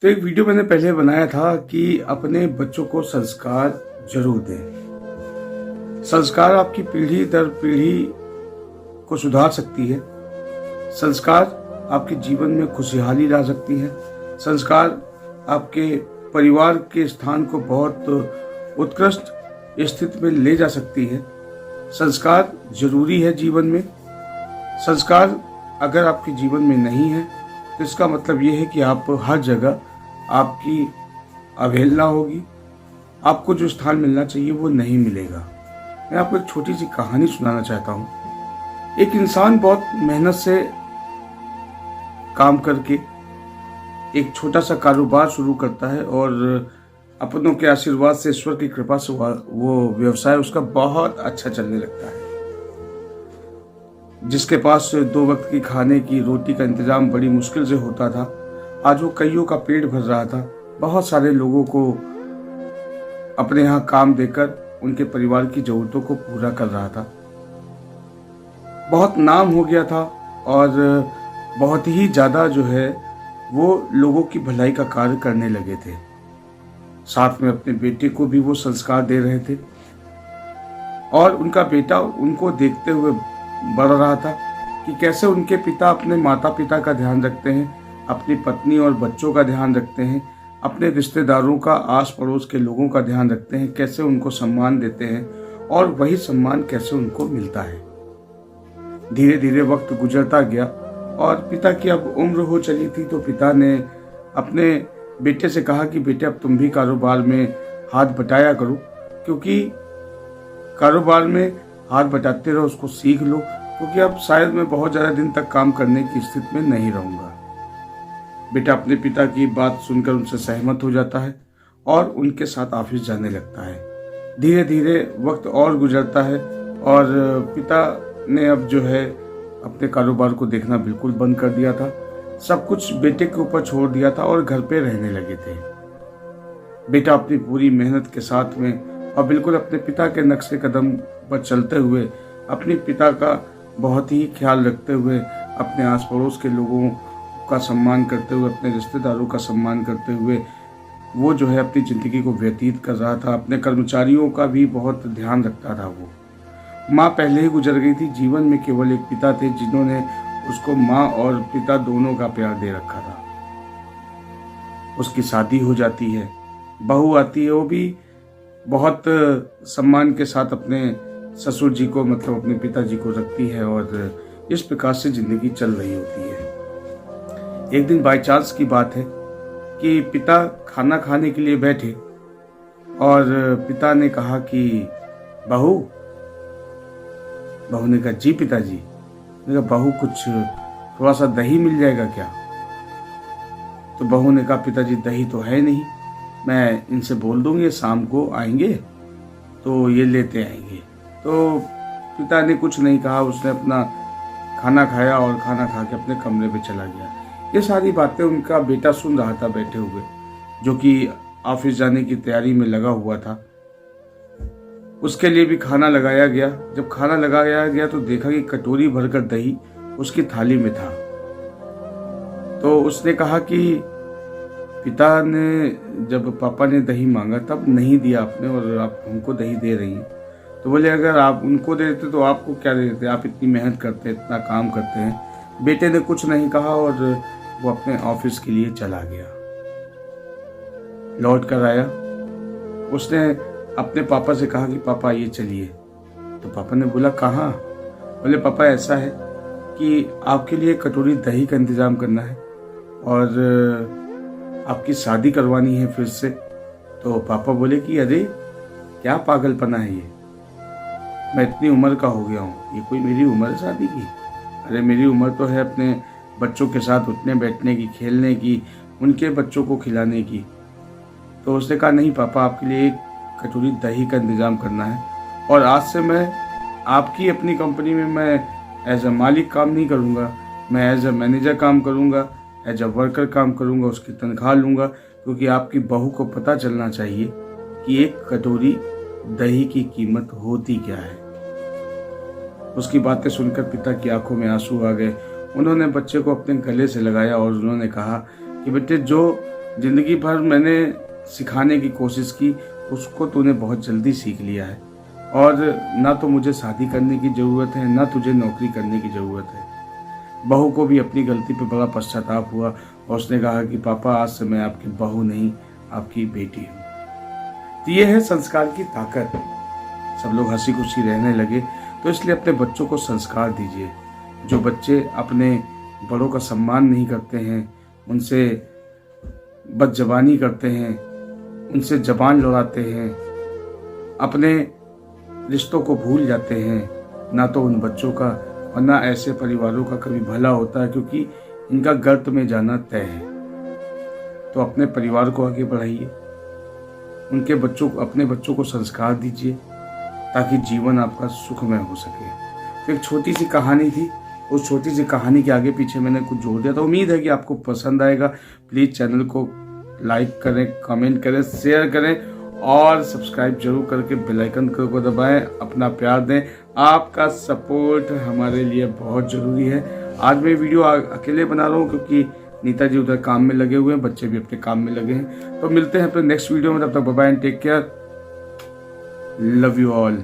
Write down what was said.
तो एक वीडियो मैंने पहले बनाया था कि अपने बच्चों को संस्कार जरूर दें। संस्कार आपकी पीढ़ी दर पीढ़ी को सुधार सकती है। संस्कार आपके जीवन में खुशहाली ला सकती है। संस्कार आपके परिवार के स्थान को बहुत उत्कृष्ट स्थिति में ले जा सकती है। संस्कार जरूरी है जीवन में। संस्कार अगर आपके जीवन में नहीं है तो इसका मतलब ये है कि आप हर जगह आपकी अवहेलना होगी। आपको जो स्थान मिलना चाहिए वो नहीं मिलेगा। मैं आपको एक छोटी सी कहानी सुनाना चाहता हूँ। एक इंसान बहुत मेहनत से काम करके एक छोटा सा कारोबार शुरू करता है और अपनों के आशीर्वाद से, ईश्वर की कृपा से वो व्यवसाय उसका बहुत अच्छा चलने लगता है। जिसके पास 2 वक्त की खाने की रोटी का इंतजाम बड़ी मुश्किल से होता था, आज वो कईयों का पेट भर रहा था। बहुत सारे लोगों को अपने यहाँ काम देकर उनके परिवार की जरूरतों को पूरा कर रहा था। बहुत नाम हो गया था और बहुत ही ज्यादा जो है वो लोगों की भलाई का कार्य करने लगे थे। साथ में अपने बेटे को भी वो संस्कार दे रहे थे और उनका बेटा उनको देखते हुए बढ़ रहा था कि कैसे उनके पिता अपने माता पिता का ध्यान रखते हैं, अपनी पत्नी और बच्चों का ध्यान रखते हैं, अपने रिश्तेदारों का, आस पड़ोस के लोगों का ध्यान रखते हैं, कैसे उनको सम्मान देते हैं और वही सम्मान कैसे उनको मिलता है। धीरे धीरे वक्त गुजरता गया और पिता की अब उम्र हो चली थी, तो पिता ने अपने बेटे से कहा कि बेटे अब तुम भी कारोबार में हाथ बटाया करो, क्योंकि कारोबार में हाथ बटाते रहो, उसको सीख लो, क्योंकि अब शायद मैं बहुत ज़्यादा दिन तक काम करने की स्थिति में नहीं रहूँगा। बेटा अपने पिता की बात सुनकर उनसे सहमत हो जाता है और उनके साथ ऑफिस जाने लगता है। धीरे धीरे वक्त और गुजरता है और पिता ने अब जो है अपने कारोबार को देखना बिल्कुल बंद कर दिया था। सब कुछ बेटे के ऊपर छोड़ दिया था और घर पे रहने लगे थे। बेटा अपनी पूरी मेहनत के साथ में और बिल्कुल अपने पिता के नक्शे कदम पर चलते हुए, अपने पिता का बहुत ही ख्याल रखते हुए, अपने आस पड़ोस के लोगों का सम्मान करते हुए, अपने रिश्तेदारों का सम्मान करते हुए वो जो है अपनी ज़िंदगी को व्यतीत कर रहा था। अपने कर्मचारियों का भी बहुत ध्यान रखता था। वो माँ पहले ही गुजर गई थी। जीवन में केवल एक पिता थे जिन्होंने उसको माँ और पिता दोनों का प्यार दे रखा था। उसकी शादी हो जाती है, बहू आती है, वो भी बहुत सम्मान के साथ अपने ससुर जी को, मतलब अपने पिताजी को रखती है और इस प्रकार से जिंदगी चल रही होती है। एक दिन बाय चांस की बात है कि पिता खाना खाने के लिए बैठे और पिता ने कहा कि बहू ने कहा जी पिताजी। ने कहा बहू कुछ थोड़ा सा दही मिल जाएगा क्या? तो बहू ने कहा पिताजी दही तो है नहीं, मैं इनसे बोल दूंगी शाम को आएंगे तो ये लेते आएंगे। तो पिता ने कुछ नहीं कहा, उसने अपना खाना खाया और खाना खा के अपने कमरे में चला गया। ये सारी बातें उनका बेटा सुन रहा था बैठे हुए, जो कि ऑफिस जाने की तैयारी में लगा हुआ था। उसके लिए भी खाना लगाया गया। जब खाना लगाया गया तो देखा कि कटोरी भरकर दही उसकी थाली में था। तो उसने कहा कि पिता ने, जब पापा ने दही मांगा तब नहीं दिया आपने और आप हमको दही दे रही हैं। तो बोले अगर आप उनको दे देते तो आपको क्या दे देते, आप इतनी मेहनत करते हैं, इतना काम करते हैं। बेटे ने कुछ नहीं कहा और वो अपने ऑफिस के लिए चला गया। लौट कर आया, उसने अपने पापा से कहा कि पापा ये चलिए। तो पापा ने बोला कहाँ? बोले पापा ऐसा है कि आपके लिए कटोरी दही का इंतजाम करना है और आपकी शादी करवानी है फिर से। तो पापा बोले कि अरे क्या पागलपना है ये, मैं इतनी उम्र का हो गया हूँ, ये कोई मेरी उम्र है शादी की? अरे मेरी उम्र तो है अपने बच्चों के साथ उठने बैठने की, खेलने की, उनके बच्चों को खिलाने की। तो उसने कहा नहीं पापा, आपके लिए एक कटोरी दही का इंतजाम करना है और आज से मैं आपकी अपनी कंपनी में मैं एज अ मालिक काम नहीं करूँगा, मैं एज अ मैनेजर काम करूँगा, एज अ वर्कर काम करूँगा, उसकी तनख्वाह लूँगा, क्योंकि आपकी बहू को पता चलना चाहिए कि एक कटोरी दही की कीमत होती क्या है। उसकी बातें सुनकर पिता की आंखों में आंसू आ गए। उन्होंने बच्चे को अपने गले से लगाया और उन्होंने कहा कि बेटे जो जिंदगी भर मैंने सिखाने की कोशिश की, उसको तूने बहुत जल्दी सीख लिया है और ना तो मुझे शादी करने की ज़रूरत है, ना तुझे नौकरी करने की ज़रूरत है। बहू को भी अपनी गलती पे बड़ा पश्चाताप हुआ और उसने कहा कि पापा आज से मैं आपकी बहू नहीं, आपकी बेटी हूँ। तो ये है संस्कार की ताकत। सब लोग हंसी खुशी रहने लगे, तो इसलिए अपने बच्चों को संस्कार दीजिए। जो बच्चे अपने बड़ों का सम्मान नहीं करते हैं, उनसे बदजबानी करते हैं, उनसे जबान लड़ाते हैं, अपने रिश्तों को भूल जाते हैं, ना तो उन बच्चों का और ना ऐसे परिवारों का कभी भला होता है, क्योंकि इनका गर्त में जाना तय है। तो अपने परिवार को आगे बढ़ाइए, अपने बच्चों को संस्कार दीजिए ताकि जीवन आपका सुखमय हो सके। तो एक छोटी सी कहानी थी, उस छोटी सी कहानी के आगे पीछे मैंने कुछ जोड़ दिया। तो उम्मीद है कि आपको पसंद आएगा। प्लीज़ चैनल को लाइक करें, कमेंट करें, शेयर करें और सब्सक्राइब जरूर करके बेल आइकन को दबाएं। अपना प्यार दें। आपका सपोर्ट हमारे लिए बहुत ज़रूरी है। आज मैं वीडियो अकेले बना रहा हूँ क्योंकि नीता जी उधर काम में लगे हुए हैं, बच्चे भी अपने काम में लगे हैं। तो मिलते हैं अपने नेक्स्ट वीडियो में, तब तक bye bye and take care. Love you all.